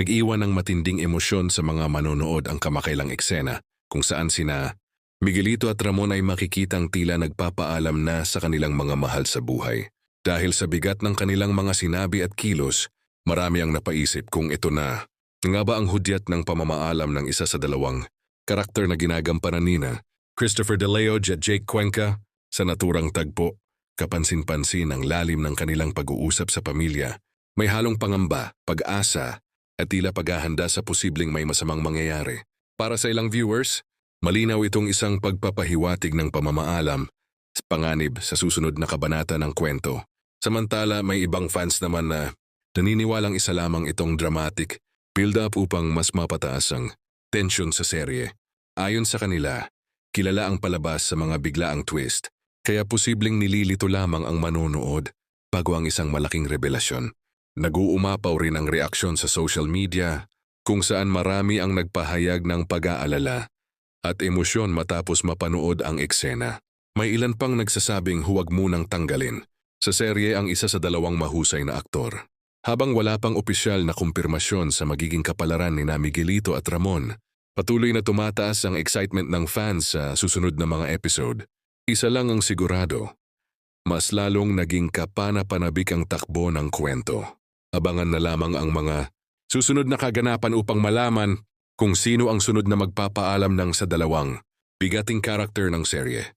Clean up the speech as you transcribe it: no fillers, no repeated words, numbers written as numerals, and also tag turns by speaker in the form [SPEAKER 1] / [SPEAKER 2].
[SPEAKER 1] Nag-iwan ng matinding emosyon sa mga manonood ang kamakailang eksena kung saan sina Miguelito at Ramon ay makikitang tila nagpapaalam na sa kanilang mga mahal sa buhay. Dahil sa bigat ng kanilang mga sinabi at kilos, marami ang napaisip kung ito na. Nga ba ang hudyat ng pamamaalam ng isa sa dalawang karakter na ginagampanan nina, Christopher De Leo at Jake Cuenca, sa naturang tagpo, kapansin-pansin ang lalim ng kanilang pag-uusap sa pamilya. May halong pangamba, pag-asa, at tila paghahanda sa posibleng may masamang mangyayari. Para sa ilang viewers, malinaw itong isang pagpapahiwatig ng pamamaalam, panganib sa susunod na kabanata ng kwento. Samantala, may ibang fans naman na naniniwalang isa lamang itong dramatic build-up upang mas mapataas ang tensyon sa serye. Ayon sa kanila, kilala ang palabas sa mga biglaang twist, kaya posibleng nililito lamang ang manonood bago ang isang malaking revelasyon. Nag-uumapaw rin ang reaksyon sa social media kung saan marami ang nagpahayag ng pag-aalala at emosyon matapos mapanood ang eksena. May ilan pang nagsasabing huwag munang tanggalin sa serye ang isa sa dalawang mahusay na aktor. Habang wala pang opisyal na kumpirmasyon sa magiging kapalaran ni Miguelito at Ramon, patuloy na tumataas ang excitement ng fans sa susunod na mga episode. Isa lang ang sigurado, mas lalong naging kapana-panabik ang takbo ng kwento. Abangan na lamang ang mga susunod na kaganapan upang malaman kung sino ang sunod na magpapaalam ng sa dalawang bigating karakter ng serye.